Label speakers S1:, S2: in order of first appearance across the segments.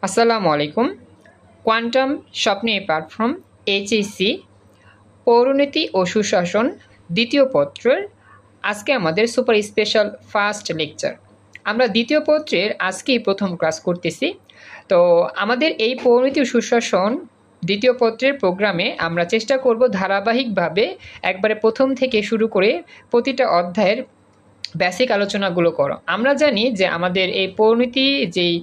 S1: আসসালামু আলাইকুম। কোয়ান্টাম স্বপ্নে প্ল্যাটফর্ম এইচএসসি পৌরনীতি ও সুশাসন দ্বিতীয় পত্রের আজকে আমাদের সুপার স্পেশাল ফার্স্ট লেকচার। আমরা দ্বিতীয় পত্রের আজকেই প্রথম ক্লাস করতেছি। তো আমাদের এই পৌরনীতি ও সুশাসন দ্বিতীয় পত্রের প্রোগ্রামে আমরা চেষ্টা করব ধারাবাহিকভাবে একবারে প্রথম থেকে শুরু করে প্রতিটা অধ্যায়ের বেসিক আলোচনাগুলো করো। আমরা জানি যে আমাদের এই পরিণতি যেই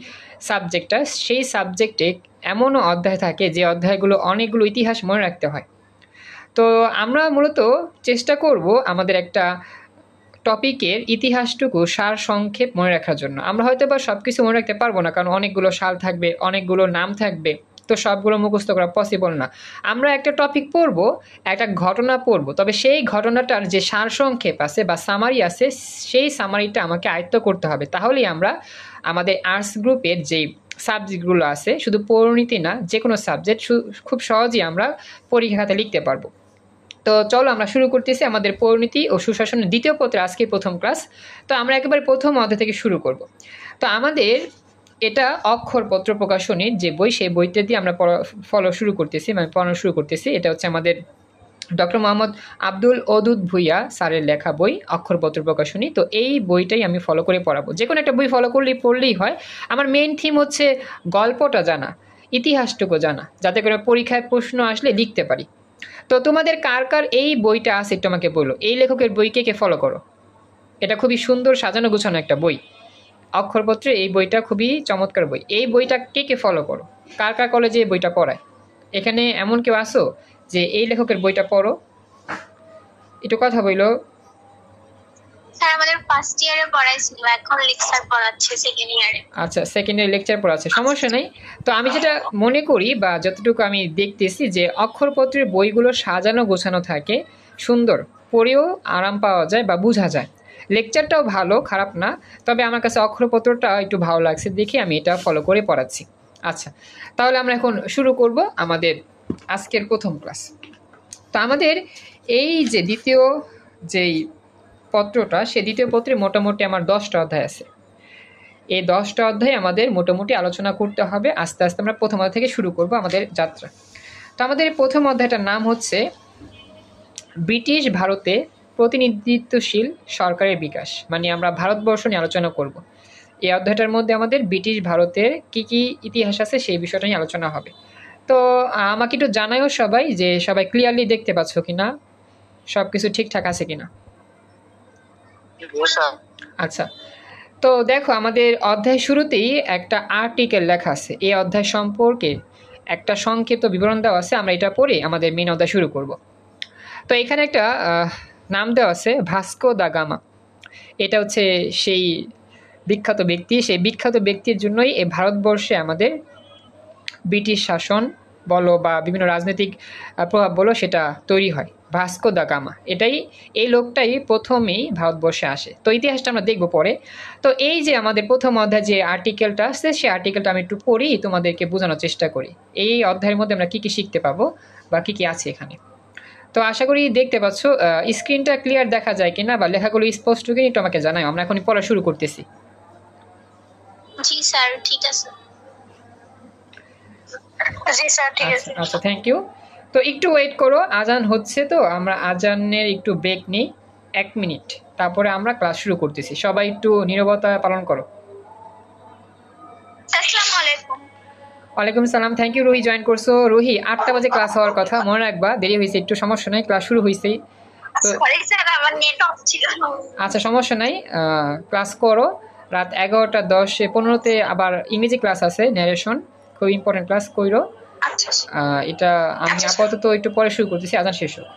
S1: সাবজেক্টটা, সেই সাবজেক্টে এমনও অধ্যায় থাকে যে অধ্যায়গুলো অনেকগুলো ইতিহাস মনে রাখতে হয়। তো আমরা মূলত চেষ্টা করব আমাদের একটা টপিকের ইতিহাসটুকু সার সংক্ষেপ মনে রাখার জন্য। আমরা হয়তো বা সব কিছু মনে রাখতে পারবো না, কারণ অনেকগুলো সাল থাকবে, অনেকগুলো নাম থাকবে, তো সবগুলো মুখস্থ করা পসিবল না। আমরা একটা টপিক পড়বো, একটা ঘটনা পড়বো, তবে সেই ঘটনাটার যে সার সংক্ষেপ আছে বা সামারি আছে, সেই সামারিটা আমাকে আয়ত্ত করতে হবে। তাহলেই আমরা আমাদের আর্টস গ্রুপের যেই সাবজেক্টগুলো আছে, শুধু পরিণতি না, যে কোনো সাবজেক্ট খুব সহজেই আমরা পরীক্ষাতে লিখতে পারবো। তো চলো আমরা শুরু করতেছি আমাদের পরিণতি ও সুশাসনের দ্বিতীয় পত্রে আজকে প্রথম ক্লাস। তো আমরা একেবারে প্রথম অধ্যায় থেকে শুরু করব। তো আমাদের এটা অক্ষরপত্র প্রকাশনীর যে বই, সেই বইটা দিয়ে আমরা পড়ানো শুরু করতেছি। এটা হচ্ছে আমাদের ডক্টর মোহাম্মদ আব্দুল ওদুদ ভুইয়া স্যারের লেখা বই, অক্ষরপত্র প্রকাশনী। তো এই বইটাই আমি ফলো করে পড়াবো। যে কোনো একটা বই ফলো পড়লেই হয়। আমার মেইন থিম হচ্ছে গল্পটা জানা, ইতিহাসটুকু জানা, যাতে করে পরীক্ষায় প্রশ্ন আসলে লিখতে পারি। তো তোমাদের কার কার এই বইটা আছে একটু আমাকে বলো। এই লেখকের বই কে কে ফলো করো? এটা খুবই সুন্দর সাজানো গুছানো একটা বই। অক্ষরপত্রে এই বইটা খুবই চমৎকার বই। এই বইটা কে কে ফলো করো? কার কার কলেজে এই বইটা পড়ায়? এখানে এমন কেউ আসো যে এই লেখকের বইটা পড়ো? একটু কথা বইলো।
S2: স্যার আমাদের ফার্স্ট ইয়ারে পড়াইছিল, এখন লেকচার পড়াচ্ছে সেকেন্ড ইয়ারে।
S1: আচ্ছা, সেকেন্ড ইয়ার লেকচার পড়াচ্ছে, সমস্যা নাই। তো আমি যেটা মনে করি বা যতটুকু আমি দেখতেছি যে অক্ষরপত্রের বইগুলো সাজানো গোছানো থাকে, সুন্দর, পড়েও আরাম পাওয়া যায় বা বোঝা যায়। লেকচারটাও ভালো, খারাপ না। তবে আমার কাছে অক্ষরপত্রটা একটু ভালো লাগছে দেখে আমি এটা ফলো করে পড়াচ্ছি। আচ্ছা, তাহলে আমরা এখন শুরু করব আমাদের আজকের প্রথম ক্লাস। তো আমাদের এই যে দ্বিতীয় যেই পত্রটা, সে দ্বিতীয় পত্রে মোটামুটি আমার 10টা অধ্যায় আছে। এই 10টা অধ্যায় আমাদের মোটামুটি আলোচনা করতে হবে। আস্তে আস্তে আমরা প্রথম অধ্যায় থেকে শুরু করব আমাদের যাত্রা। তো আমাদের প্রথম অধ্যায়টার নাম হচ্ছে ব্রিটিশ ভারতে প্রতিনিধিত্বশীল সরকারের বিকাশ, মানে আমরা ভারতবর্ষ নিয়ে আলোচনা করব। এই অধ্যায়টার মধ্যে আমাদের ব্রিটিশ ভারতের কি কি ইতিহাস আছে সেই বিষয়টা নিয়ে আলোচনা হবে। তো আমাকে একটু জানাইও সবাই যে সবাই ক্লিয়ারলি দেখতে পাচ্ছ কিনা, সব কিছু ঠিকঠাক আছে কিনা। আচ্ছা, তো দেখো আমাদের অধ্যায় শুরুতেই একটা আর্টিকেল লেখা আছে। এই অধ্যায় সম্পর্কে একটা সংক্ষিপ্ত বিবরণ দেওয়া আছে। আমরা এটা পড়ে আমাদের মেন অধ্যায় শুরু করব। তো এখানে একটা নাম দেওয়া আছে, ভাস্কো দা গামা। এটা হচ্ছে সেই বিখ্যাত ব্যক্তি। সেই বিখ্যাত ব্যক্তির জন্যই এই ভারতবর্ষে আমাদের ব্রিটিশ শাসন বলো বা বিভিন্ন রাজনৈতিক প্রভাব বলো, সেটা তৈরি হয়। ভাস্কো দা গামা, এই লোকটাই প্রথমেই ভারতবর্ষে আসে। তো ইতিহাসটা আমরা দেখবো পরে। তো এই যে আমাদের প্রথম অধ্যায় যে আর্টিকেলটা আসছে, সেই আর্টিকেলটা আমি একটু পড়ি, তোমাদেরকে বোঝানোর চেষ্টা করি এই অধ্যায়ের মধ্যে আমরা কী কী শিখতে পাবো বা কী কী আছে এখানে। তো আশা করি দেখতে পাচ্ছ। স্ক্রিনটা ক্লিয়ার দেখা যায় কিনা বা লেখাগুলো স্পষ্ট কিনা একটু আমাকে জানাও। আমরা এখন পড়া শুরু করতেছি।
S2: জি স্যার, ঠিক আছে। জি স্যার, ঠিক আছে।
S1: আচ্ছা, থ্যাংক ইউ। তো একটু ওয়েট করো, আজান হচ্ছে, তো আমরা আজানের একটু ব্রেক নিই 1 মিনিট, তারপরে আমরা ক্লাস শুরু করতেছি। সবাই একটু নীরবতা পালন করো।
S2: আসসালামু আলাইকুম।
S1: ওয়ালাইকুম সালাম। থ্যাংক ইউ রুহি, জয়েন করছো। রুহি, 8টা বাজে ক্লাস হওয়ার কথা, মনে রাখবা। দেরি হয়েছে একটু, সমস্যা নাই, ক্লাস শুরু হয়েছেই তো।
S2: সরি স্যার, আমার নেট অফ ছিল।
S1: আচ্ছা, সমস্যা নাই, ক্লাস করো। রাত 11:10-15-তে আবার ইংরেজি ক্লাস আছে, ন্যারেশন, খুব ইম্পর্টেন্ট ক্লাস কইরো।
S2: আচ্ছা
S1: এটা আমি আপাতত একটু পরে শুরু করতেছি, আজান শেষ হোক।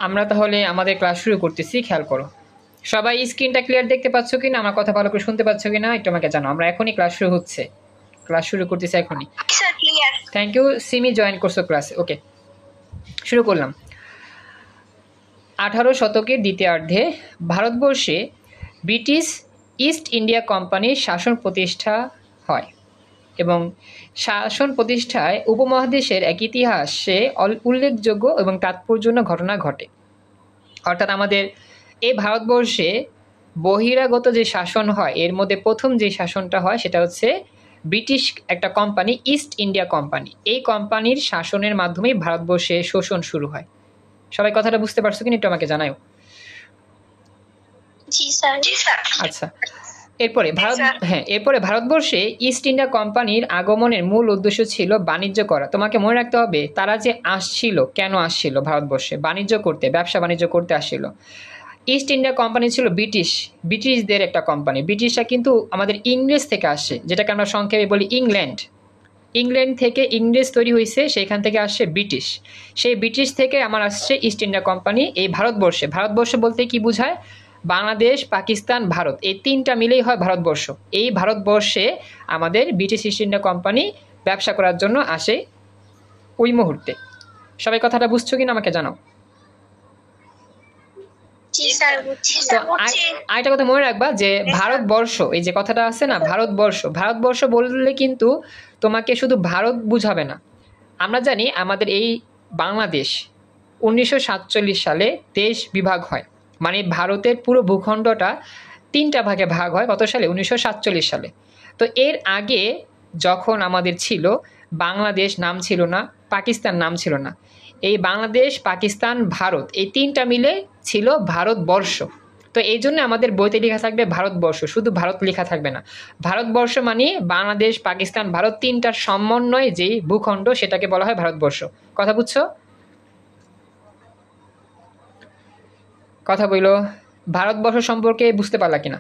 S1: আমরা তাহলে আমাদের ক্লাস শুরু করতেছি, খেয়াল করো। সবাই স্ক্রিনটা ক্লিয়ার দেখতে পাচ্ছ কি না, আমার কথা ভালো করে শুনতে পাচ্ছ কি না একটু আমাকে জানো। আমরা এখনই ক্লাস শুরু হচ্ছে, ক্লাস শুরু করতেছি এখনই।
S2: Sir clear.
S1: Thank you Simi, join করছো ক্লাসে। ওকে, শুরু করলাম। 18 শতকের দ্বিতীয়ার্ধে ভারতবর্ষে ব্রিটিশ ইস্ট ইন্ডিয়া কোম্পানির শাসন প্রতিষ্ঠা হয় এবং শাসন প্রতিষ্ঠায় উপমহাদেশের এক ইতিহাসে উল্লেখযোগ্য এবং তাৎপর্যপূর্ণ ঘটনা ঘটে। অর্থাৎ আমাদের এই ভারতবর্ষে বহিরাগত যে শাসন হয় এর মধ্যে প্রথম যে শাসনটা হয় সেটা হচ্ছে ব্রিটিশ একটা কোম্পানি, ইস্ট ইন্ডিয়া কোম্পানি। এই কোম্পানির শাসনের মাধ্যমেই ভারতবর্ষে শোষণ শুরু হয়। সবাই কথাটা বুঝতে পারছো কিনা একটু আমাকে জানাও।
S2: জি স্যার। জি স্যার।
S1: আচ্ছা, এরপরে ভারতবর্ষে ইস্ট ইন্ডিয়া কোম্পানির আগমনের মূল উদ্দেশ্য ছিল বাণিজ্য করা। তোমাকে মনে রাখতে হবে তারা যে আসছিল, কেন আসছিল ভারতবর্ষে? বাণিজ্য করতে, ব্যবসা বাণিজ্য করতে আসছিল। ইস্ট ইন্ডিয়া কোম্পানি ছিল ব্রিটিশদের একটা কোম্পানি। ব্রিটিশরা কিন্তু আমাদের ইংরেজ থেকে আসে, যেটাকে আমরা সংক্ষেপে বলি ইংল্যান্ড থেকে ইংরেজ তৈরি হয়েছে, সেখান থেকে আসছে ব্রিটিশ। সেই ব্রিটিশ থেকে আমার আসছে ইস্ট ইন্ডিয়া কোম্পানি এই ভারতবর্ষ বলতে কি বোঝায়? বাংলাদেশ, পাকিস্তান, ভারত, এই তিনটা মিলেই হয় ভারতবর্ষ। এই ভারতবর্ষে আমাদের ব্রিটিশ ইস্ট ইন্ডিয়া কোম্পানি ব্যবসা করার জন্য আসে ওই মুহূর্তে। সবাই কথাটা বুঝছো কিনা আমাকে জানাও। তো আরেকটা কথা মনে রাখবা যে ভারতবর্ষ, এই যে কথাটা আছে না, ভারতবর্ষ বললে কিন্তু তোমাকে শুধু ভারত বুঝাবে না। আমরা জানি আমাদের এই বাংলাদেশ 1947 সালে দেশ বিভাগ হয়, মানে ভারতের পুরো ভূখণ্ডটা 3টা ভাগে ভাগ হয়। কত সালে? 1947 সালে। তো এর আগে যখন আমাদের ছিল, বাংলাদেশ নাম ছিল না, পাকিস্তান নাম ছিল না। এই বাংলাদেশ, পাকিস্তান, ভারত, এই 3টা মিলে ছিল ভারতবর্ষ। তো এই জন্য আমাদের বইতে লেখা থাকবে ভারতবর্ষ, শুধু ভারত লেখা থাকবে না। ভারতবর্ষ মানে বাংলাদেশ, পাকিস্তান, ভারত, 3টার সমন্বয়ে যেই ভূখণ্ড সেটাকে বলা হয় ভারতবর্ষ। কথা বুঝছো? কথা বইলো, ভারতবর্ষ সম্পর্কে বুঝতে পারলা কিনা?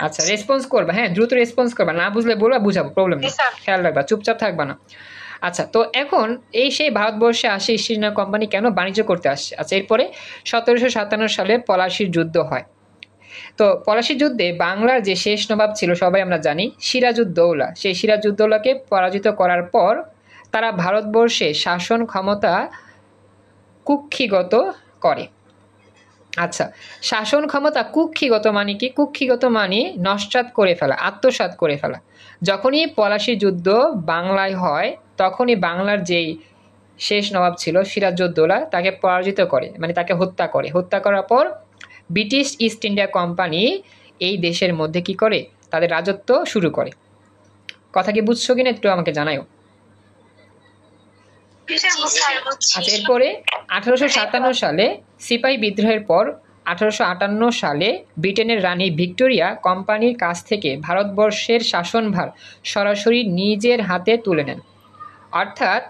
S1: আচ্ছা, রেসপন্স করবা, হ্যাঁ দ্রুত রেসপন্স করবা, না বুঝলে বলবা, বুঝাবো, প্রবলেম নেই, খেয়াল রাখবা, চুপচাপ থাকবা না। আচ্ছা, তো এখন এই সেই ভারতবর্ষে আসে ইস্ট ইন্ডিয়া কোম্পানি কেন? বাণিজ্য করতে আসছে। আচ্ছা, এরপরে 1757 সালে পলাশির যুদ্ধ হয়। তো পলাশির যুদ্ধে বাংলার যে শেষ নবাব ছিল সবাই আমরা জানি, সিরাজউদ্দৌলা। সেই সিরাজউদ্দৌলাকে পরাজিত করার পর তারা ভারতবর্ষে শাসন ক্ষমতা কুক্ষিগত করে। আচ্ছা, শাসন ক্ষমতা কুক্ষিগত মানে কি? কুক্ষিগত মানে নস্যাৎ করে ফেলা, আত্মসাৎ করে ফেলা। যখনই পলাশির যুদ্ধ বাংলায় হয় তখনই বাংলার যেই শেষ নবাব ছিল সিরাজউদ্দৌলা তাকে পরাজিত করে, মানে তাকে হত্যা করে। হত্যা করার পর ব্রিটিশ ইস্ট ইন্ডিয়া কোম্পানি এই দেশের মধ্যে কি করে? তাদের রাজত্ব শুরু করে। কথা কি বুঝছো কিনা একটু আমাকে জানাও। আচ্ছা, এরপরে 1857 সালে সিপাহী বিদ্রোহের পর 1858 সালে ব্রিটেনের রানী ভিক্টোরিয়া কোম্পানির কাছ থেকে ভারতবর্ষের শাসনভার সরাসরি নিজের হাতে তুলে নেন। অর্থাৎ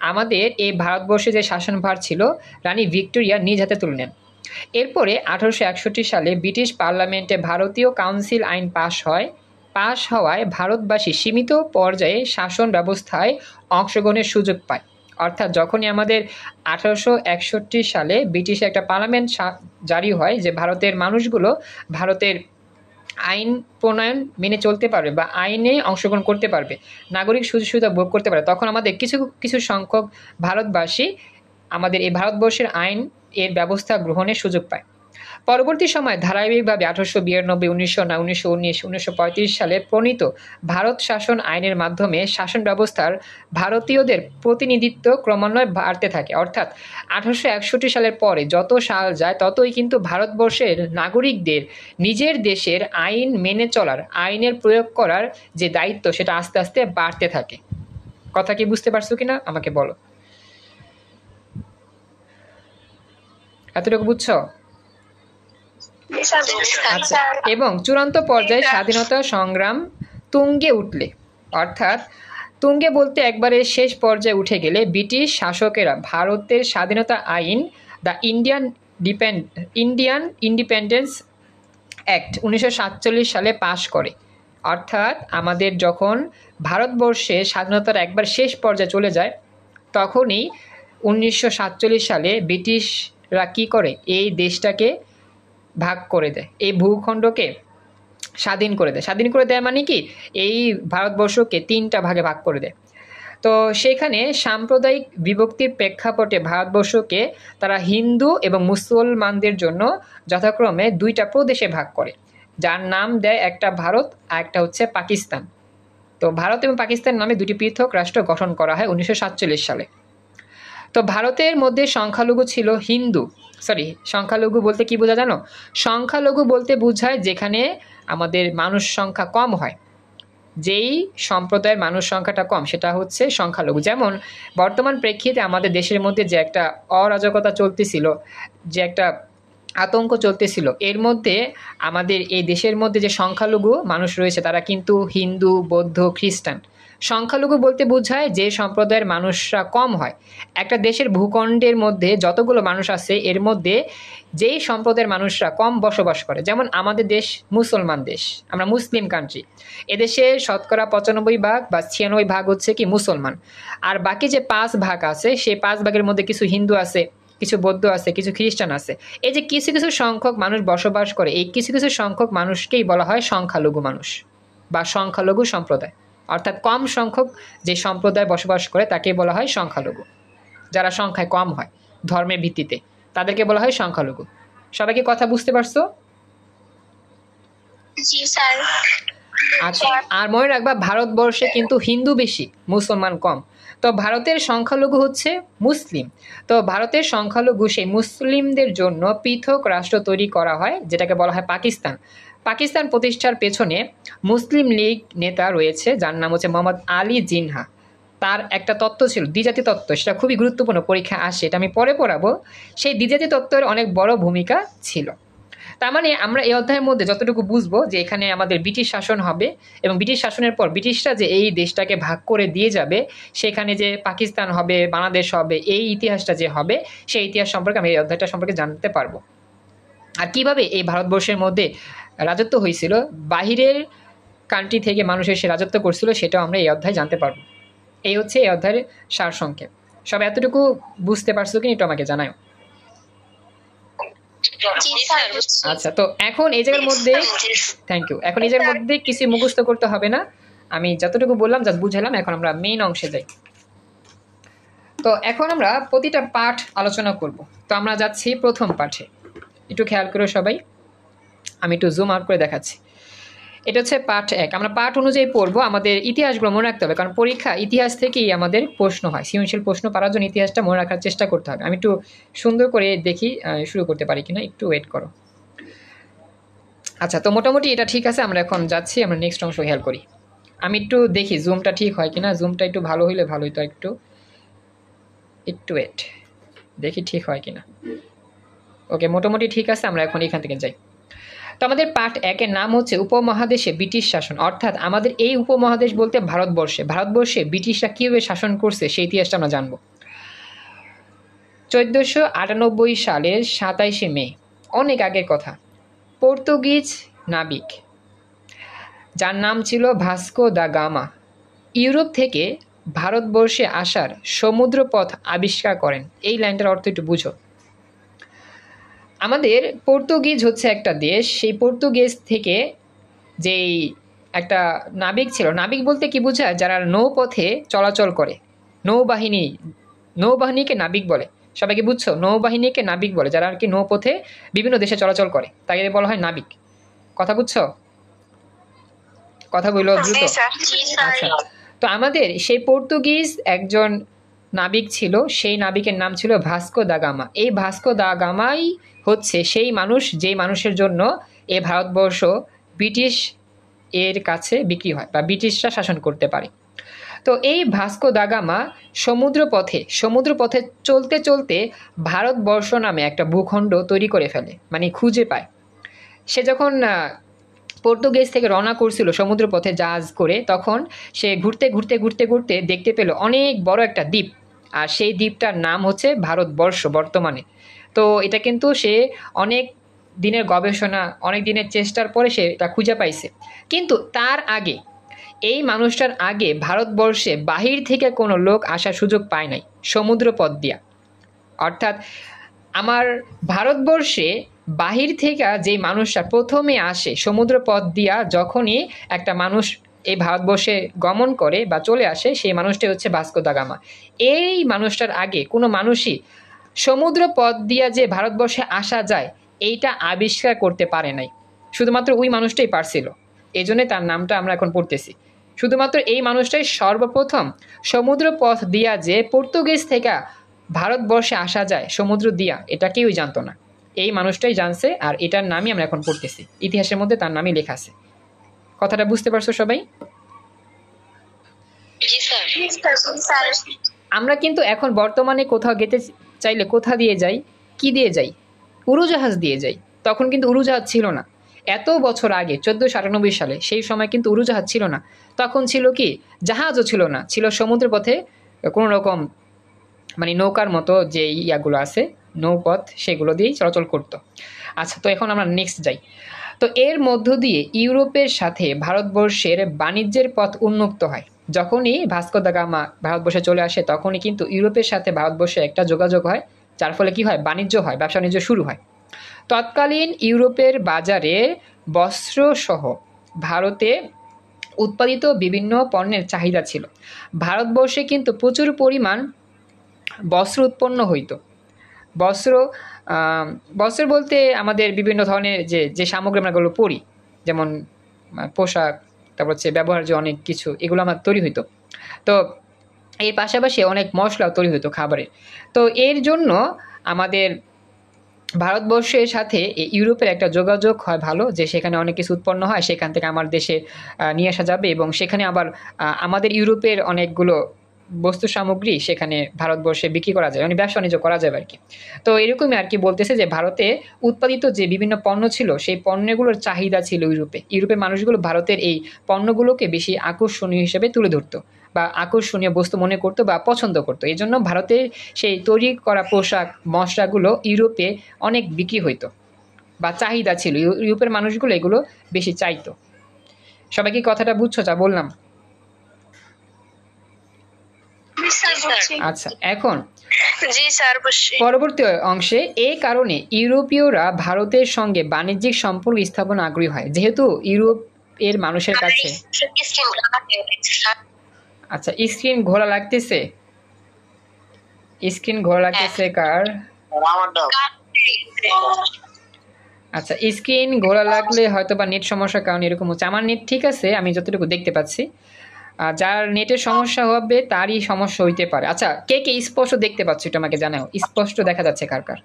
S1: আমাদের এই ভারতবর্ষে যে শাসনভার ছিল রানী ভিক্টোরিয়া নিজ হাতে তুলে নেন। এরপরে 1861 সালে ব্রিটিশ পার্লামেন্টে ভারতীয় কাউন্সিল আইন পাশ হওয়ায় ভারতবাসী সীমিত পর্যায়ে শাসন ব্যবস্থায় অংশগ্রহণের সুযোগ পায়। অর্থাৎ যখনই আমাদের 1861 সালে ব্রিটিশে একটা পার্লামেন্ট জারি হয় যে ভারতের মানুষগুলো ভারতের আইন প্রণয়ন মেনে চলতে পারবে বা আইনে অংশগ্রহণ করতে পারবে, নাগরিক সুযোগ সুবিধা ভোগ করতে পারে, তখন আমাদের কিছু সংখ্যক ভারতবাসী আমাদের এই ভারতবর্ষের আইন এর ব্যবস্থা গ্রহণের সুযোগ পায়। পরবর্তী সময় ধারাবাহিকভাবে 1892, 1919, 1935 সালে প্রণীত ভারত শাসন আইনের মাধ্যমে শাসন ব্যবস্থার ভারতীয়দের প্রতিনিধিত্ব ক্রমান্বয়ে বাড়তে থাকে। অর্থাৎ 1861 সালের পরে যত সাল যায় ততই কিন্তু ভারতবর্ষের নাগরিকদের নিজের দেশের আইন মেনে চলার, আইনের প্রয়োগ করার যে দায়িত্ব সেটা আস্তে আস্তে বাড়তে থাকে। কথা কি বুঝতে পারছো কিনা আমাকে বলো। এতটুকু বুঝছো? আচ্ছা, এবং চূড়ান্ত পর্যায়ে স্বাধীনতা সংগ্রাম তুঙ্গে উঠলে, অর্থাৎ তুঙ্গে বলতে একবারে শেষ পর্যায়ে উঠে গেলে ব্রিটিশ শাসকেরা ভারতের স্বাধীনতা আইন দ্য ইন্ডিয়ান ইন্ডিপেন্ডেন্স অ্যাক্ট 1947 সালে পাশ করে। অর্থাৎ আমাদের যখন ভারতবর্ষে স্বাধীনতার একবার শেষ পর্যায়ে চলে যায় তখনই 1947 সালে ব্রিটিশরা কী করে, এই দেশটাকে ভাগ করে দেয়, এই ভূখণ্ডকে স্বাধীন করে দেয়। স্বাধীন করে দেয় মানে কি, এই ভারতবর্ষকে 3টা ভাগে ভাগ করে দেয়। তো সেখানে সাম্প্রদায়িক বিভক্তির প্রেক্ষাপটে ভারতবর্ষকে তারা হিন্দু এবং মুসলমানদের জন্য যথাক্রমে 2টা প্রদেশে ভাগ করে, যার নাম দেয়, একটা ভারত আর একটা হচ্ছে পাকিস্তান। তো ভারত এবং পাকিস্তান নামে 2টি পৃথক রাষ্ট্র গঠন করা হয় 1947 সালে। তো ভারতের মধ্যে সংখ্যালঘু ছিল হিন্দু, সংখ্যালঘু বলতে কি বোঝা জানো? সংখ্যালঘু বলতে বোঝায় যেখানে আমাদের মানুষ সংখ্যা কম হয়, যেই সম্প্রদায়ের মানুষ সংখ্যাটা কম সেটা হচ্ছে সংখ্যালঘু। যেমন বর্তমান প্রেক্ষিতে আমাদের দেশের মধ্যে যে একটা অরাজকতা চলতেছিল, যে একটা আতঙ্ক চলতেছিল, এর মধ্যে আমাদের এই দেশের মধ্যে যে সংখ্যালঘু মানুষ রয়েছে তারা কিন্তু হিন্দু, বৌদ্ধ, খ্রিস্টান। সংখ্যালঘু বলতে বোঝায় যে সম্প্রদায়ের মানুষরা কম হয়। একটা দেশের ভূখণ্ডের মধ্যে যতগুলো মানুষ আছে এর মধ্যে যেই সম্প্রদায়ের মানুষরা কম বসবাস করে, যেমন আমাদের দেশ মুসলমান দেশ, আমরা মুসলিম কান্ট্রি, এদেশে শতকরা 95 ভাগ বা 96 ভাগ হচ্ছে কি মুসলমান, আর বাকি যে 5 ভাগ আছে সেই 5 ভাগের মধ্যে কিছু হিন্দু আছে, কিছু বৌদ্ধ আছে, কিছু খ্রিস্টান আছে। এই যে কিছু কিছু সংখ্যক মানুষ বসবাস করে, এই কিছু কিছু সংখ্যক মানুষকেই বলা হয় সংখ্যালঘু মানুষ বা সংখ্যালঘু সম্প্রদায়। অর্থাৎ কম সংখ্যক যে সম্প্রদায় বসবাস করে তাকে বলা হয় সংখ্যালঘু, যারা সংখ্যায় কম হয় ধর্মের ভিত্তিতে তাদেরকে বলা হয় সংখ্যালঘু। সবাইকে কথা বুঝতে পারছো?
S2: জি স্যার।
S1: আচ্ছা, আর মনে রাখবা ভারতবর্ষে কিন্তু হিন্দু বেশি, মুসলমান কম। তো ভারতের সংখ্যালঘু হচ্ছে মুসলিম। তো ভারতের সংখ্যালঘু সেই মুসলিমদের জন্য পৃথক রাষ্ট্র তৈরি করা হয়, যেটাকে বলা হয় পাকিস্তান। পাকিস্তান প্রতিষ্ঠার পেছনে মুসলিম লীগ নেতা রয়েছে যার নাম হচ্ছে মোহাম্মদ আলী জিন্নাহ। তার একটা তত্ত্ব ছিল দ্বিজাতি তত্ত্ব, সেটা খুবই গুরুত্বপূর্ণ, পরীক্ষা আসে, এটা আমি পরে পড়াবো। সেই দ্বিজাতি তত্ত্বের অনেক বড় ভূমিকা ছিল। তার মানে আমরা এই অধ্যায়ের মধ্যে যতটুকু বুঝবো যে এখানে আমাদের ব্রিটিশ শাসন হবে, এবং ব্রিটিশ শাসনের পর ব্রিটিশরা যে এই দেশটাকে ভাগ করে দিয়ে যাবে, সেখানে যে পাকিস্তান হবে, বাংলাদেশ হবে, এই ইতিহাসটা যে হবে, সেই ইতিহাস সম্পর্কে আমি এই অধ্যায়টা সম্পর্কে জানতে পারবো। আর কিভাবে এই ভারতবর্ষের মধ্যে রাজত্ব হয়েছিল, বাহিরের কান্ট্রি থেকে মানুষ এসে রাজত্ব করছিল, সেটাও আমরা এই অধ্যায়ে জানতে পারবো। এই হচ্ছে এই অধ্যায়ের সারসংক্ষেপ। সব এতটুকু বুঝতে পারছো কি একটু আমাকে জানাও। আচ্ছা, তো এখন এই জায়গার মধ্যে থ্যাংক ইউ, এখন এই জায়গার মধ্যে কিছু মুখস্থ করতে হবে না, আমি যতটুকু বললাম জাস্ট বুঝালাম। এখন আমরা মেইন অংশে যাই। তো এখন আমরা প্রতিটা পাঠ আলোচনা করব। তো আমরা যাচ্ছি প্রথম পাঠে, একটু খেয়াল করো সবাই, আমি একটু জুম আউট করে দেখাচ্ছি। এটা হচ্ছে পাঠ 1। আমরা পাঠ অনুযায়ী পড়বো। আমাদের ইতিহাসগুলো মনে রাখতে হবে, কারণ পরীক্ষা ইতিহাস থেকেই আমাদের প্রশ্ন হয়। সৃজনশীল প্রশ্ন পারার জন্য ইতিহাসটা মনে রাখার চেষ্টা করতে হবে। আমি একটু সুন্দর করে দেখি শুরু করতে পারি কিনা, একটু ওয়েট করো। আচ্ছা, তো মোটামুটি এটা ঠিক আছে, আমরা এখন যাচ্ছি, আমরা নেক্সট অংশ খেয়াল করি। আমি একটু দেখি জুমটা ঠিক হয় কিনা, জুমটা একটু ভালো হইলে ভালো হইতো। একটু ওয়েট দেখি ঠিক হয় কিনা। ওকে, মোটামুটি ঠিক আছে, আমরা এখন এখান থেকে যাই। তো আমাদের পাঠ 1-এর নাম হচ্ছে উপমহাদেশে ব্রিটিশ শাসন। অর্থাৎ আমাদের এই উপমহাদেশ বলতে ভারতবর্ষে ব্রিটিশরা কীভাবে শাসন করছে সেই ইতিহাসটা আমরা জানবো। 1498 সালের 27 মে, অনেক আগের কথা, পর্তুগিজ নাবিক যার নাম ছিল ভাস্কো দা গামা ইউরোপ থেকে ভারতবর্ষে আসার সমুদ্রপথ আবিষ্কার করেন। এই লাইনটার অর্থ একটু বুঝো। আমাদের পর্তুগিজ হচ্ছে একটা দেশ, সেই পর্তুগিজ থেকে যেই একটা নাবিক ছিল, নাবিক বলতে কি বোঝায়, যারা নৌপথে চলাচল করে, নৌবাহিনীকে নাবিক বলে। সবাইকে বুঝছো? নৌবাহিনীকে নাবিক বলে, যারা আর কি নৌপথে বিভিন্ন দেশে চলাচল করে, তাকে বলা হয় নাবিক। কথা বুঝছো? কথা বললো দ্রুত। আচ্ছা, তো আমাদের সেই পর্তুগিজ একজন নাবিক ছিল, সেই নাবিকের নাম ছিল ভাস্কো দা গামা। এই ভাস্কো দা গামাই হচ্ছে সেই মানুষ, যেই মানুষের জন্য এই ভারতবর্ষ ব্রিটিশ এর কাছে বিক্রি হয় বা ব্রিটিশরা শাসন করতে পারে। তো এই ভাস্কো দা গামা সমুদ্রপথে চলতে চলতে ভারতবর্ষ নামে একটা ভূখণ্ড তৈরি করে ফেলে, মানে খুঁজে পায়। সে যখন পর্তুগিজ থেকে রওনা করছিল সমুদ্রপথে জাহাজ করে, তখন সে ঘুরতে ঘুরতে ঘুরতে ঘুরতে দেখতে পেল অনেক বড় একটা দ্বীপ, আর সেই দ্বীপটার নাম হচ্ছে ভারতবর্ষ বর্তমানে। তো এটা কিন্তু সে অনেক দিনের গবেষণা, অনেক দিনের চেষ্টার পরে সে এটা খুঁজে পাইছে। কিন্তু তার আগে, এই মানুষটার আগে ভারতবর্ষে বাহির থেকে কোনো লোক আসার সুযোগ পায় নাই সমুদ্র পথ দিয়া। অর্থাৎ আমার ভারতবর্ষে বাহির থেকে যে মানুষরা প্রথমে আসে সমুদ্র পথ দিয়া, যখনই একটা মানুষ এই ভারতবর্ষে গমন করে বা চলে আসে, সেই মানুষটাই হচ্ছে ভাস্কো দা গামা। এই মানুষটার আগে কোনো মানুষই সমুদ্র পথ দিয়া যে ভারতবর্ষে আসা যায় এইটা আবিষ্কার করতে পারে নাই, শুধুমাত্র ওই মানুষটাই পারছিল। এই জন্যে তার নামটা আমরা এখন পড়তেছি। শুধুমাত্র এই মানুষটাই সর্বপ্রথম সমুদ্র পথ দিয়া যে পর্তুগিজ থেকে ভারতবর্ষে আসা যায় সমুদ্র দিয়া, এটা কেউই জানতো না, এই মানুষটাই জানছে। আর এটার নামই আমরা এখন পড়তেছি, ইতিহাসের মধ্যে তার নামই লেখা আছে। কথাটা বুঝতে পারছো সবাই? আমরা কিন্তু এখন বর্তমানে কোথাও যেতে চাইলে কোথা দিয়ে যাই, কি দিয়ে যাই? উড়োজাহাজ দিয়ে যাই। তখন কিন্তু উড়োজাহাজ ছিল না। এত বছর আগে 1498 সালে সেই সময় কিন্তু উড়োজাহাজ ছিল না। তখন ছিল কি, জাহাজও ছিল না, ছিল সমুদ্র পথে কোনো রকম মানে নৌকার মতো যে ইয়াগুলো আছে নৌপথ, সেগুলো দিয়েই চলাচল করতো। আচ্ছা, তো এখন আমরা নেক্সট যাই। তো এর মধ্য দিয়ে ইউরোপের সাথে ভারতবর্ষের বাণিজ্যের পথ উন্মুক্ত হয়। যখনই ভাস্কো দা গামা ভারতবর্ষে চলে আসে তখনই কিন্তু ইউরোপের সাথে ভারতবর্ষে একটা যোগাযোগ হয়, যার ফলে কি হয়, বাণিজ্য হয়, ব্যবসা বাণিজ্য শুরু হয়। তৎকালীন ইউরোপের বাজারে বস্ত্রসহ ভারতে উৎপাদিত বিভিন্ন পণ্যের চাহিদা ছিল। ভারতবর্ষে কিন্তু প্রচুর পরিমাণ বস্ত্র উৎপন্ন হইতো। বস্ত্র বস্ত্র বলতে আমাদের বিভিন্ন ধরনের যে যে সামগ্রী আমরা এগুলো পরি, যেমন পোশাক, তারপর হচ্ছে ব্যবহার্য অনেক কিছু, এগুলো আমার তৈরি হইতো। তো এর পাশাপাশি অনেক মশলাও তৈরি হতো খাবারের। তো এর জন্য আমাদের ভারতবর্ষের সাথে ইউরোপের একটা যোগাযোগ হয় ভালো, যে সেখানে অনেক কিছু উৎপন্ন হয়, সেখান থেকে আমার দেশে নিয়ে আসা যাবে, এবং সেখানে আবার আমাদের ইউরোপের অনেকগুলো বস্তু সামগ্রী সেখানে ভারতবর্ষে বিক্রি করা যায়, মানে ব্যবসা বাণিজ্য করা যাবে আর কি। তো এরকমই আর কি বলতেছে যে ভারতে উৎপাদিত যে বিভিন্ন পণ্য ছিল সেই পণ্যগুলোর চাহিদা ছিল ইউরোপের মানুষগুলো ভারতের এই পণ্যগুলোকে বেশি আকর্ষণীয় হিসেবে তুলে ধরতো বা আকর্ষণীয় বস্তু মনে করতো বা পছন্দ করতো। এই জন্য ভারতের সেই তৈরি করা পোশাক মশলাগুলো ইউরোপে অনেক বিক্রি হইতো বা চাহিদা ছিল, ইউরোপের মানুষগুলো এগুলো বেশি চাইতো। সবাই কি কথাটা বুঝছো যা বললাম? আচ্ছা, এখন পরবর্তী অংশে এই কারণে ইউরোপীয়রা ভারতের সঙ্গে বাণিজ্যিক সম্পর্ক স্থাপন আগ্রহী হয়, যেহেতু ইউরোপ এর মানুষের কাছে। আচ্ছা, স্ক্রিন ঘোরা লাগতেছে, স্ক্রিন ঘোরা লাগতেছে কার? আচ্ছা, স্ক্রিন ঘোরা লাগলে হয়তো বা নেট সমস্যার কারণে এরকম হচ্ছে। আমার নেট ঠিক আছে, আমি যতটুকু দেখতে পাচ্ছি। যার নেটের সমস্যা হবে তারই সমস্যা হইতে পারে। আচ্ছা, কে কে স্পষ্ট দেখতে পাচ্ছ এটা আমাকে জানাও, স্পষ্ট দেখা যাচ্ছে কার কার?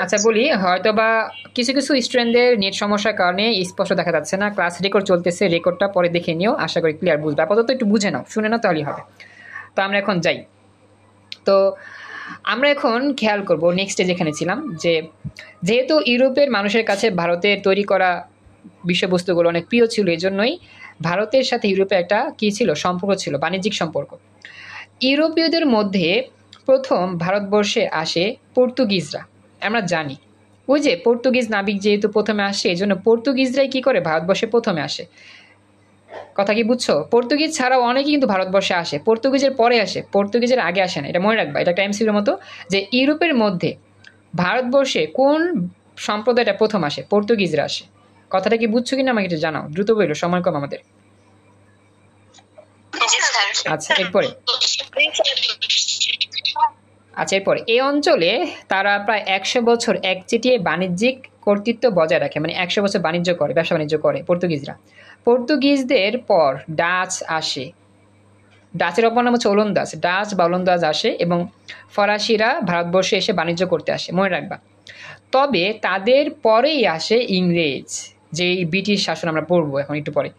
S1: আচ্ছা বলি হয়তো বা কিছু কিছু স্টুডেন্টদের নেট সমস্যার কারণে স্পষ্ট দেখা যাচ্ছে না। ক্লাস রেকর্ড চলতেছে, রেকর্ডটা পরে দেখে নিও, আশা করি ক্লিয়ার বুঝবে। আপাতত একটু বুঝে নাও, শুনে নাও, তাহলেই হবে। তো আমরা এখন যাই। তো আমরা এখন খেয়াল করব নেক্সটে যেখানে ছিলাম, যে যেহেতু ইউরোপের মানুষের কাছে ভারতের তৈরি করা বিষয়বস্তুগুলো অনেক প্রিয় ছিল, এই জন্যই ভারতের সাথে ইউরোপের একটা কী ছিল, সম্পর্ক ছিল, বাণিজ্যিক সম্পর্ক। ইউরোপীয়দের মধ্যে প্রথম ভারতবর্ষে আসে পর্তুগিজরা। আমরা জানি ওই যে পর্তুগিজ নাবিক যেহেতু প্রথমে আসে, এই জন্য পর্তুগিজরাই কী করে ভারতবর্ষে প্রথমে আসে। কথা কি বুঝছো? পর্তুগিজ ছাড়াও অনেকেই কিন্তু ভারতবর্ষে আসে, পর্তুগিজের পরে আসে, পর্তুগিজের আগে আসে না। এটা মনে রাখবা, এটা একটা এমসিকিউর মতো, যে ইউরোপের মধ্যে ভারতবর্ষে কোন সম্প্রদায়টা প্রথম আসে? পর্তুগিজরা আসে। কথাটা কি বুঝছো কিনা আমাকে একটু জানাও, দ্রুত বললো, সময় কম আমাদের। আচ্ছা, এরপরে এই অঞ্চলে তারা প্রায় 100 বছর একচেটিয়া বাণিজ্যিক কর্তৃত্ব বজায় রাখে, মানে 100 বছর বাণিজ্য করে, ব্যবসা বাণিজ্য করে পর্তুগিজরা। পর্তুগিজদের পর ডাচ আসে, ডাচের অপর নাম হচ্ছে ওলন্দাজ, ডাচ বা ওলন্দাজ আসে, এবং ফরাসিরা ভারতবর্ষে এসে বাণিজ্য করতে আসে, মনে রাখবা। তবে তাদের পরেই আসে ইংরেজ, যেই ব্রিটিশ শাসন আমরা পড়বো এখন একটু পরে।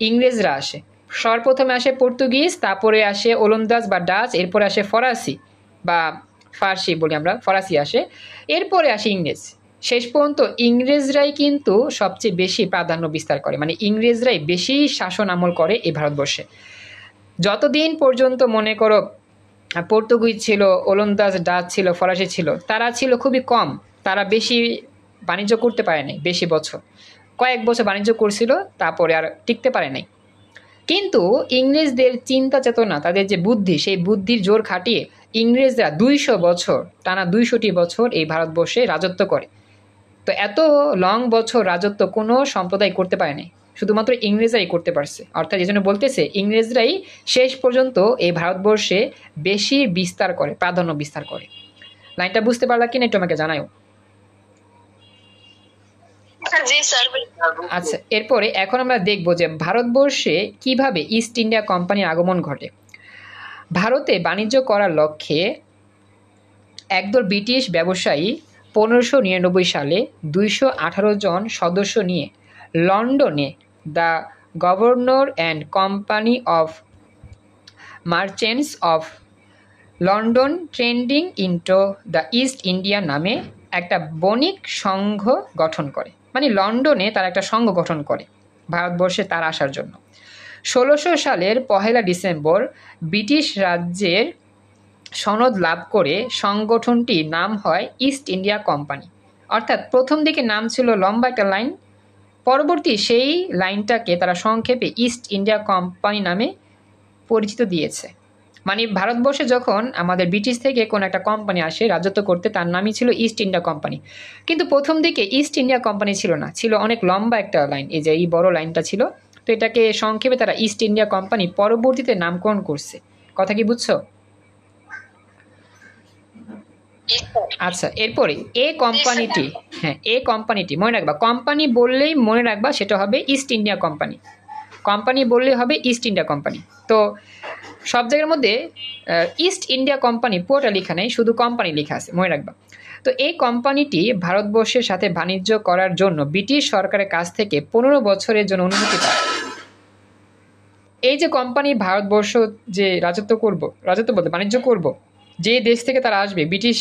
S1: ইংরেজরা আসে, সর্বপ্রথমে আসে পর্তুগিজ, তারপরে আসে ওলন্দাজ বা ডাচ, এরপরে আসে ফরাসি বা ফার্সি বলি আমরা, ফরাসি আসে, এরপরে আসে ইংরেজ। শেষ পর্যন্ত ইংরেজরাই কিন্তু সবচেয়ে বেশি প্রাধান্য বিস্তার করে, মানে ইংরেজরাই বেশি শাসন আমল করে এই ভারতবর্ষে। যতদিন পর্যন্ত মনে করো পর্তুগিজ ছিল, ওলন্দাজ, ডাচ ছিল, ফরাসি ছিল, তারা ছিল খুবই কম, তারা বেশি বাণিজ্য করতে পারে নাই, বেশি বছর, কয়েক বছর বাণিজ্য করছিল, তারপরে আর টিকতে পারে নাই। কিন্তু ইংরেজদের চিন্তা চেতনা, তাদের যে বুদ্ধি, সেই বুদ্ধির জোর খাটিয়ে ইংরেজরা 200 বছর, টানা 200টি বছর এই ভারতবর্ষে রাজত্ব করে। তো এত লং বছর রাজত্ব কোনো সম্প্রদায় করতে পারেনি, শুধুমাত্র ইংরেজরাই করতে পারছে। অর্থাৎ এই জন্য বলতেছে ইংরেজরাই শেষ পর্যন্ত এই ভারতবর্ষে বেশি বিস্তার করে, প্রাধান্য বিস্তার করে। লাইনটা বুঝতে পারলা কিনা একটু আমাকে জানাও। আচ্ছা, এরপরে এখন আমরা দেখব যে ভারতবর্ষে কিভাবে ইস্ট ইন্ডিয়া কোম্পানির আগমন ঘটে। ভারতে বাণিজ্য করার লক্ষ্যে একদল ব্রিটিশ ব্যবসায়ী 1599 সালে 218 জন সদস্য নিয়ে লন্ডনে the governor and company of merchants of London trending into the east India নামে একটা বণিক সংঘ গঠন করে। মানে লন্ডনে তারা একটা সংঘ গঠন করে ভারতবর্ষে তার আসার জন্য। 1600 সালের 1 ডিসেম্বর ব্রিটিশ রাজ্যের সনদ লাভ করে সংগঠনটির নাম হয় ইস্ট ইন্ডিয়া কোম্পানি। অর্থাৎ প্রথম দিকে নাম ছিল লম্বা একটা লাইন, পরবর্তী সেই লাইনটাকে তারা সংক্ষেপে ইস্ট ইন্ডিয়া কোম্পানি নামে পরিচিত দিয়েছে। মানে ভারতবর্ষে যখন আমাদের ব্রিটিশ থেকে কোনো একটা কোম্পানি আসে রাজত্ব করতে, তার নামই ছিল ইস্ট ইন্ডিয়া কোম্পানি। কিন্তু প্রথম দিকে ইস্ট ইন্ডিয়া কোম্পানি ছিল না, ছিল অনেক লম্বা একটা লাইন, এই যে এই বড় লাইনটা ছিল। তো এটাকে সংক্ষেপে তারা ইস্ট ইন্ডিয়া কোম্পানি পরবর্তীতে নামকরণ করছে। কথা কি বুঝছো? আচ্ছা, এরপরে এই কোম্পানিটি, হ্যাঁ এই কোম্পানিটি মনে রাখবা, কোম্পানি বললেই মনে রাখবা সেটা হবে ইস্ট ইন্ডিয়া কোম্পানি। কোম্পানি বললেই হবে ইস্ট ইন্ডিয়া কোম্পানি। তো সব জায়গার মধ্যে ইস্ট ইন্ডিয়া কোম্পানি পুরোটা লেখা নেই, শুধু কোম্পানি লেখা আছে, মনে রাখবা। তো এই কোম্পানিটি ভারতবর্ষের সাথে বাণিজ্য করার জন্য ব্রিটিশ সরকারের কাছ থেকে 15 বছরের জন্য অনুমতি পায়। এই যে কোম্পানি ভারতবর্ষ যে রাজত্ব বলতে বাণিজ্য করব, যে দেশ থেকে তারা আসবে, ব্রিটিশ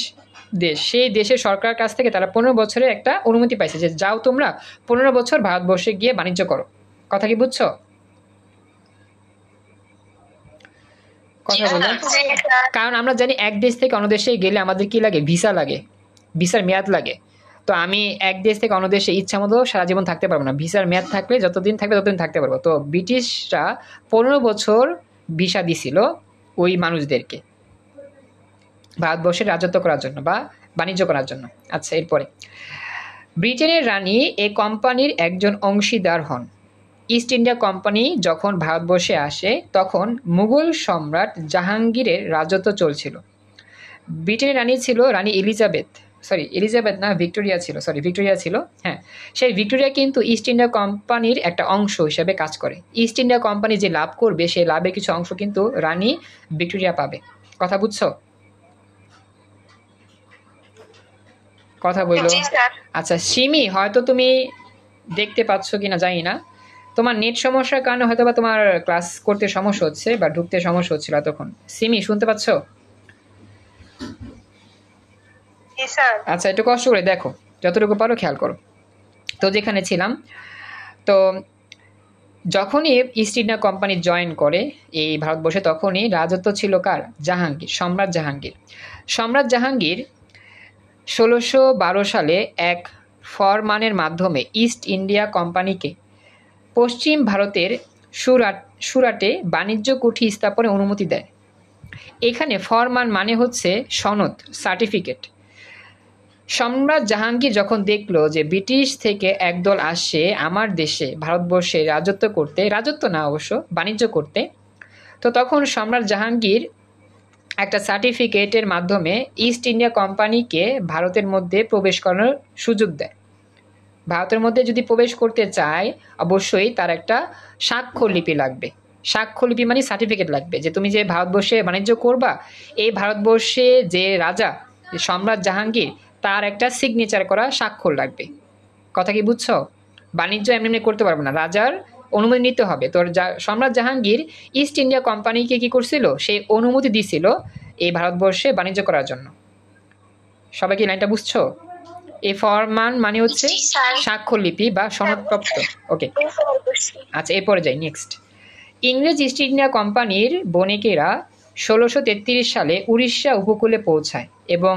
S1: দেশ, সেই দেশের সরকারের কাছ থেকে তারা 15 বছরের একটা অনুমতি পাইছে যে যাও তোমরা 15 বছর ভারতবর্ষে গিয়ে বাণিজ্য করো। কথা কি বুঝছো? কথা বলো। কারণ আমরা জানি এক দেশ থেকে অন্য দেশে গেলে আমাদের কি লাগে, ভিসা লাগে, ভিসার মেয়াদ লাগে। তো আমি এক দেশ থেকে অন্য দেশে ইচ্ছা মতো সারা জীবন থাকতে পারবো না, ভিসার মেয়াদ থাকলে যতদিন থাকবে ততদিন থাকতে পারবো। তো ব্রিটিশরা 15 বছর ভিসা দিছিল ওই মানুষদেরকে ভারতবর্ষে রাজত্ব করার জন্য বা বাণিজ্য করার জন্য। আচ্ছা, এরপরে ব্রিটেনের রানী এই কোম্পানির একজন অংশীদার হন। ইস্ট ইন্ডিয়া কোম্পানি যখন ভারতবর্ষে আসে তখন মুঘল সম্রাট জাহাঙ্গীরের রাজত্ব চলছিল। ব্রিটেনের রানী ছিল রানী ভিক্টোরিয়া ছিল। হ্যাঁ, সেই ভিক্টোরিয়া কিন্তু ইস্ট ইন্ডিয়া কোম্পানির একটা অংশ হিসেবে কাজ করে। ইস্ট ইন্ডিয়া কোম্পানি যে লাভ করবে সেই লাভের কিছু অংশ কিন্তু রানী ভিক্টোরিয়া পাবে। কথা বুঝছো? কথা বললো। আচ্ছা সিমি, হয়তো তুমি দেখতে পাচ্ছ কিনা জানি না, তোমার নেট সমস্যার কারণে হয়তো বা তোমার ক্লাস করতে সমস্যা হচ্ছে বা ঢুকতে সমস্যা হচ্ছিল তখন। সিমি শুনতে পাচ্ছ? আচ্ছা, একটু কষ্ট করে দেখো, যতটুকু পারো খেয়াল করো। তো যেখানে ছিলাম, তো যখনই ইস্ট ইন্ডিয়া কোম্পানি জয়েন করে এই ভারতবর্ষে তখনই রাজত্ব ছিল কার? জাহাঙ্গীর, সম্রাট জাহাঙ্গীর 1612 সালে এক ফরমানের মাধ্যমে ইস্ট ইন্ডিয়া কোম্পানিকে পশ্চিম ভারতের সুরাটে বাণিজ্য কুঠি স্থাপনে অনুমতি দেয়। এখানে ফরমান মানে হচ্ছে সনদ, সার্টিফিকেট। সম্রাট জাহাঙ্গীর যখন দেখলো যে ব্রিটিশ থেকে একদল আসছে আমার দেশে ভারতবর্ষে বাণিজ্য করতে, তো তখন সম্রাট জাহাঙ্গীর একটা সার্টিফিকেটের মাধ্যমে ইস্ট ইন্ডিয়া কোম্পানিকে ভারতের মধ্যে প্রবেশ করানোর সুযোগ দেয়। ভারতের মধ্যে যদি প্রবেশ করতে চায় অবশ্যই তার একটা স্বাক্ষরলিপি লাগবে। স্বাক্ষরলিপি মানে সার্টিফিকেট লাগবে যে তুমি যে ভারতবর্ষে বাণিজ্য করবা, এই ভারতবর্ষে যে রাজা সম্রাট জাহাঙ্গীর তার একটা সিগনেচার করা স্বাক্ষর লাগবে। কথা কি বুঝছো? বাণিজ্য এমনি করতে পারবে না, রাজার অনুমতি নিতে হবে। তো সম্রাট জাহাঙ্গীর ইস্ট ইন্ডিয়া কোম্পানিকে কি করছিল, সেই অনুমতি দিছিল এই ভারতবর্ষে বাণিজ্য করার জন্য। সবাই কি লাইনটা বুঝছো? এই ফরমান মানে হচ্ছে স্বাক্ষরলিপি বা সনদপ্রাপ্ত। ওকে, আচ্ছা এরপরে যাই নেক্সট। ইংরেজ ইস্ট ইন্ডিয়া কোম্পানির বণিকেরা 1633 সালে উড়িষ্যা উপকূলে পৌঁছায় এবং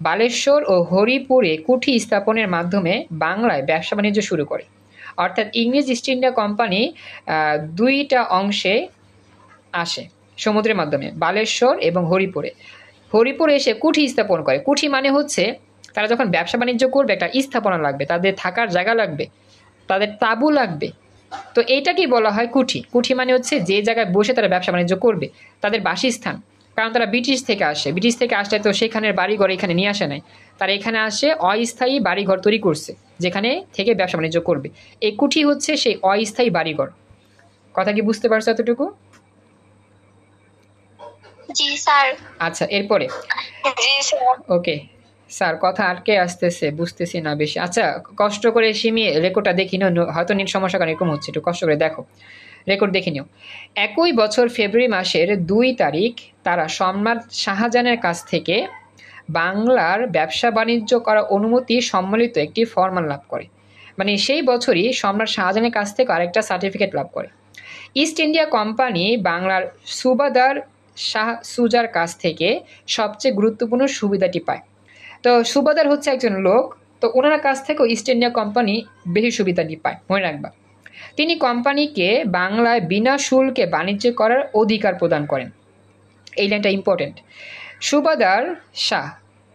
S1: বালেশ্বর ও হরিপুরে কুঠি স্থাপনের মাধ্যমে বাংলায় ব্যবসা বাণিজ্য শুরু করে। অর্থাৎ ইংরেজ ইস্ট ইন্ডিয়া কোম্পানি দুইটা অংশে আসে সমুদ্রের মাধ্যমে, বালেশ্বর এবং হরিপুরে। হরিপুরে এসে কুঠি স্থাপন করে। কুঠি মানে হচ্ছে তারা যখন ব্যবসা বাণিজ্য করবে একটা স্থাপনা লাগবে, তাদের থাকার জায়গা লাগবে, তাদের তাঁবু লাগবে। তো এইটাকেই বলা হয় কুঠি। কুঠি মানে হচ্ছে যে জায়গায় বসে তারা ব্যবসা বাণিজ্য করবে, তাদের বাসস্থান। কারণ তারা ব্রিটিশ থেকে আসে, ব্রিটিশ থেকে আসলে তো সেখানের বাড়িঘর এখানে নিয়ে আসে নাই, তারা এখানে আসে অস্থায়ী বাড়িঘর তৈরি করছে যেখানে থেকে ব্যবসা বাণিজ্য করবে। এই কুঠি হচ্ছে সেই অস্থায়ী বাড়িঘর। কথা কি বুঝতে পারছো এতটুকু?
S2: জি স্যার।
S1: আচ্ছা, এরপরে
S2: জি স্যার।
S1: ওকে স্যার, কথা আটকে আসতেছে, বুঝতেছি না বেশি। আচ্ছা, কষ্ট করে সিমিয়ে রেকর্ডটা দেখি নিও, হয়তো নেট সমস্যা কারণ এরকম হচ্ছে, একটু কষ্ট করে দেখো, রেকর্ড দেখে নিও। একই বছর ফেব্রুয়ারি মাসের 2 তারিখ তারা সম্রাট শাহজাহানের কাছ থেকে বাংলার ব্যবসা বাণিজ্য করার অনুমতি সম্বলিত একটি ফরমান লাভ করে। মানে সেই বছরই সম্রাট শাহজাহানের কাছ থেকে আরেকটা সার্টিফিকেট লাভ করে। ইস্ট ইন্ডিয়া কোম্পানি বাংলার সুবাদার শাহ সুজার কাছ থেকে সবচেয়ে গুরুত্বপূর্ণ সুবিধাটি পায়। তো সুবাদার হচ্ছে একজন লোক, তো ওনার কাছ থেকেও ইস্ট ইন্ডিয়া কোম্পানি বেশি সুবিধাটি পায়, মনে রাখবা। তিনি কোম্পানিকে বাংলায় বিনা শুল্কে বাণিজ্য করার অধিকার প্রদান করেন। এই লাইনটা ইম্পর্টেন্ট। সুবাদার শাহ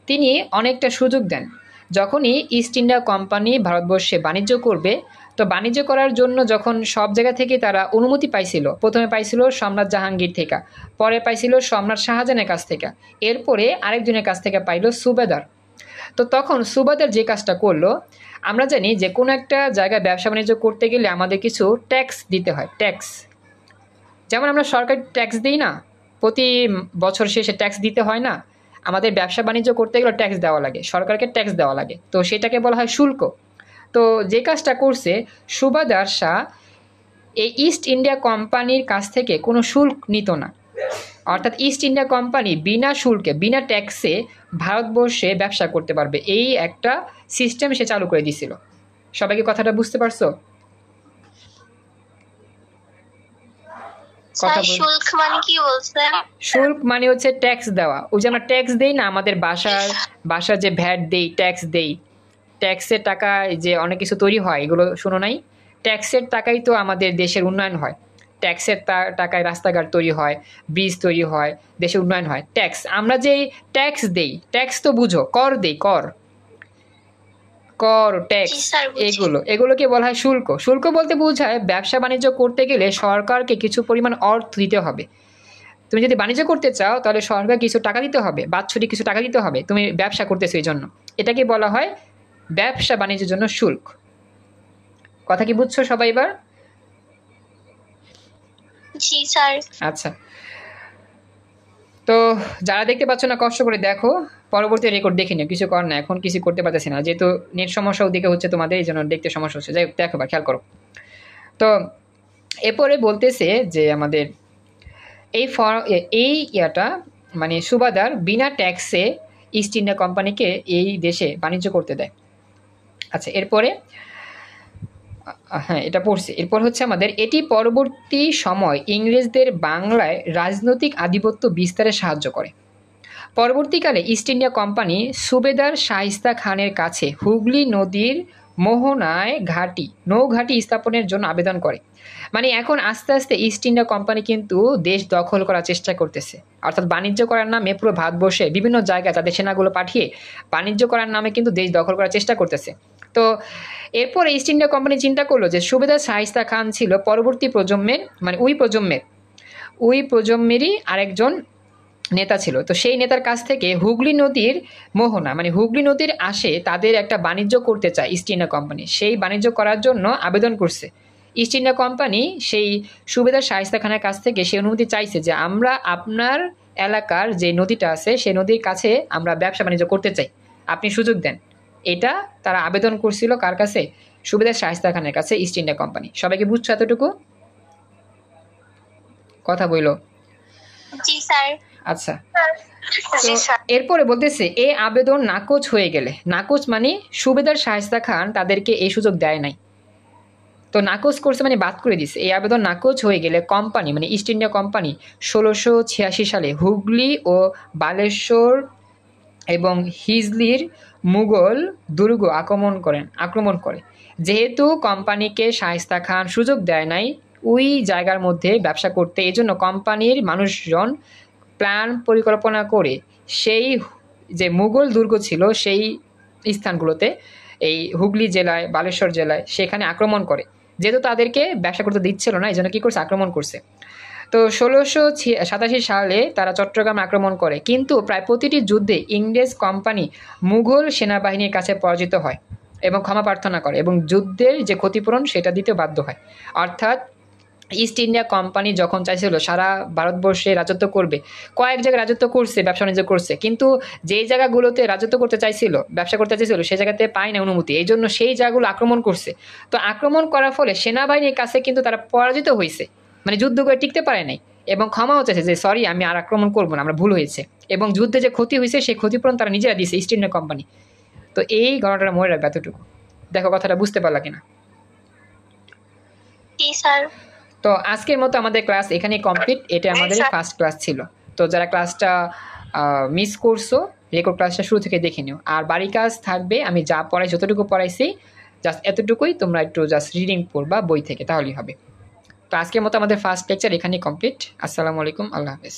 S1: তিনি অনেকটা সুযোগ দেন। যখনই ইস্ট ইন্ডিয়া কোম্পানি ভারতবর্ষে বাণিজ্য করবে, তো বাণিজ্য করার জন্য যখন সব জায়গা থেকে তারা অনুমতি পাইছিল, প্রথমে পাইছিল সম্রাট জাহাঙ্গীর থেকে, পরে পাইছিল সম্রাট শাহজাহানের কাছ থেকে, এরপরে আরেকজনের কাছ থেকে পাইল সুবেদার। তো তখন সুবাদার যে কাজটা করলো, আমরা জানি যে কোনো একটা জায়গায় ব্যবসা বাণিজ্য করতে গেলে আমাদের কিছু ট্যাক্স দিতে হয়। ট্যাক্স যেমন আমরা সরকার ট্যাক্স দিই না, প্রতি বছর শেষে ট্যাক্স দিতে হয় না, আমাদের ব্যবসা বাণিজ্য করতে গেলে ট্যাক্স দেওয়া লাগে, সরকারকে ট্যাক্স দেওয়া লাগে, তো সেটাকে বলা হয় শুল্ক। তো যে কাজটা করছে সুবাদার শাহ, এই ইস্ট ইন্ডিয়া কোম্পানির কাছ থেকে কোনো শুল্ক নিত না, অর্থাৎ ইস্ট ইন্ডিয়া কোম্পানি বিনা শুল্কে বিনা ট্যাক্সে ভারতবর্ষে ব্যবসা করতে পারবে, এই একটা সিস্টেম সে চালু করে দিছিল। সবাইকে কথাটা বুঝতে পারছো?
S2: শুল্ক মানে কি বলছেন?
S1: শুল্ক মানে হচ্ছে ট্যাক্স দেওয়া। ওই যে আমরা ট্যাক্স দেই না, আমাদের বাসার যে ভ্যাট দেই, ট্যাক্স দেই, ট্যাক্সের টাকা যে অনেক কিছু তৈরি হয়, এগুলো শোনো নাই? ট্যাক্সের টাকাই তো আমাদের দেশের উন্নয়ন হয়। ট্যাক্সের টাকায় রাস্তাঘাট তৈরি হয়, ব্রিজ তৈরি হয়, দেশের উন্নয়ন হয়। ট্যাক্স, আমরা যেই ট্যাক্স দেই, ট্যাক্স তো বুঝো, কর দেই, কর, ট্যাক্স, এগুলোকে বলা হয় শুল্ক। শুল্ক বলতে বোঝায় ব্যবসা বাণিজ্য করতে গেলে সরকারকে কিছু পরিমাণ অর্থ দিতে হবে। তুমি যদি বাণিজ্য করতে চাও তাহলে সরকার কিছু টাকা দিতে হবে, বাৎসরিক কিছু টাকা দিতে হবে, তুমি ব্যবসা করতেছো এই জন্য। এটাকে বলা হয় ব্যবসা বাণিজ্যের জন্য শুল্ক। কথা কি বুঝছো সবাই এবার?
S2: জি স্যার।
S1: আচ্ছা, তো যারা দেখতে পাচ্ছ না কষ্ট করে দেখো, পরবর্তী রেকর্ড দেখে নিও, কিছু কর না, এখন কিছু করতে পারতেছি না, যেহেতু নেট সমস্যা ওদিকে হচ্ছে তোমাদের, এই জন্য দেখতে সমস্যা হচ্ছে। যাই হোক, দেখো বা খেয়াল করো। তো এরপরে বলতেছে যে আমাদের এই ইয়াটা মানে সুবাদার বিনা ট্যাক্সে ইস্ট ইন্ডিয়া কোম্পানিকে এই দেশে বাণিজ্য করতে দেয়। আচ্ছা, এরপরে হ্যাঁ, এটা পড়ছে। এরপর হচ্ছে আমাদের এটি পরবর্তী সময় ইংরেজদের বাংলায় রাজনৈতিক আধিপত্য বিস্তারে সাহায্য করে। পরবর্তীকালে ইস্ট ইন্ডিয়া কোম্পানি সুবেদার শায়েস্তা খানের কাছে হুগলি নদীর মোহনায় নৌঘাটি স্থাপনের জন্য আবেদন করে। মানে এখন আস্তে আস্তে ইস্ট ইন্ডিয়া কোম্পানি কিন্তু দেশ দখল করার চেষ্টা করতেছে, অর্থাৎ বাণিজ্য করার নামে পুরো ভারতবর্ষে বিভিন্ন জায়গায় তাদের সেনাগুলো পাঠিয়ে বাণিজ্য করার নামে কিন্তু দেশ দখল করার চেষ্টা করতেছে। তো এরপরে ইস্ট ইন্ডিয়া কোম্পানি চিন্তা করলো যে সুবেদার শায়েস্তা খান ছিল পরবর্তী প্রজন্মের, মানে ওই প্রজন্মেরই আরেকজন নেতা ছিল। তো সেই নেতার কাছ থেকে হুগলি নদীর মোহনা, মানে হুগলি নদীর আসে তাদের একটা বাণিজ্য করতে চায় ইস্ট ইন্ডিয়া কোম্পানি, সেই বাণিজ্য করার জন্য আবেদন করছে। ইস্ট ইন্ডিয়া কোম্পানি সেই সুবেদার শায়েস্তা খানের কাছ থেকে সেই অনুমতি চাইছে যে আমরা আপনার এলাকার যে নদীটা আছে সেই নদীর কাছে আমরা ব্যবসা বাণিজ্য করতে চাই, আপনি সুযোগ দেন। এটা তারা আবেদন করছিল কার কাছে? সুবেদার শায়েস্তা খানের কাছে, ইস্ট ইন্ডিয়া কোম্পানি। সবাইকে বুঝছো এতটুকু? কথা বইলো?
S2: জি স্যার।
S1: আচ্ছা, তো এরপরে বলতেছে এই আবেদন নাকচ হয়ে গেলে, নাকচ মানে সুবেদার শায়েস্তা খান তাদেরকে এই সুযোগ দেয় নাই, তো নাকচ করছে মানে বাদ করে দিছে। এই আবেদন নাকচ হয়ে গেলে কোম্পানি মানে ইস্ট ইন্ডিয়া কোম্পানি 1686 সালে হুগলি ও বালেশ্বর এবং হিজলির মুঘল দুর্গ আক্রমণ করে। যেহেতু কোম্পানিকে শায়েস্তা খান সুযোগ দেয় নাই ওই জায়গার মধ্যে ব্যবসা করতে, এজন্য কোম্পানির মানুষজন প্ল্যান পরিকল্পনা করে সেই যে মুঘল দুর্গ ছিল সেই স্থানগুলোতে, এই হুগলি জেলায়, বালেশ্বর জেলায়, সেখানে আক্রমণ করে। যেহেতু তাদেরকে ব্যবসা করতে দিচ্ছিল না, এই জন্য কী করছে, আক্রমণ করছে। তো ১৬৮৭ সালে তারা চট্টগ্রাম আক্রমণ করে, কিন্তু প্রায় প্রতিটি যুদ্ধে ইংরেজ কোম্পানি মুঘল সেনাবাহিনীর কাছে পরাজিত হয় এবং ক্ষমা প্রার্থনা করে এবং যুদ্ধের যে ক্ষতিপূরণ সেটা দিতে বাধ্য হয়। অর্থাৎ ইস্ট ইন্ডিয়া কোম্পানি যখন চাইছিল সারা ভারতবর্ষে রাজত্ব করবে, কয়েক জায়গায় রাজত্ব করছে, ব্যবসা বাণিজ্য করছে, কিন্তু যেই জায়গাগুলোতে রাজত্ব করতে চাইছিল, ব্যবসা করতে চাইছিল, সেই জায়গাতে পায় না অনুমতি, এই জন্য সেই জায়গাগুলো আক্রমণ করছে। তো আক্রমণ করার ফলে সেনাবাহিনীর কাছে কিন্তু তারা পরাজিত হয়েছে, মানে যুদ্ধ করে টিকতে পারে নাই এবং ক্ষমাও চাইছে যে সরি, আমি আর আক্রমণ করবো না, আমরা ভুল হয়েছে। এবং যুদ্ধে যে ক্ষতি হয়েছে সেই ক্ষতিপূরণ তারা নিজেরা দিয়েছে, ইস্ট ইন্ডিয়া কোম্পানি। তো এই ঘটনাটা মনে রাখবে এতটুকু। দেখো কথাটা বুঝতে পারলা কিনা?
S2: জি স্যার।
S1: তো আজকের মতো আমাদের ক্লাস এখানেই কমপ্লিট। এটা আমাদের ফার্স্ট ক্লাস ছিল। তো যারা ক্লাসটা মিস করছো, রেকর্ড ক্লাসটা শুরু থেকে দেখে নিও। আর বাড়ি কাজ থাকবে, আমি যা পড়াই, যতটুকু পড়াইছি জাস্ট এতটুকুই তোমরা একটু জাস্ট রিডিং পড়বা বই থেকে, তাহলেই হবে। তো আজকের মতো আমাদের ফার্স্ট লেকচার এখানেই কমপ্লিট। আসসালামু আলাইকুম, আল্লাহ হাফেজ।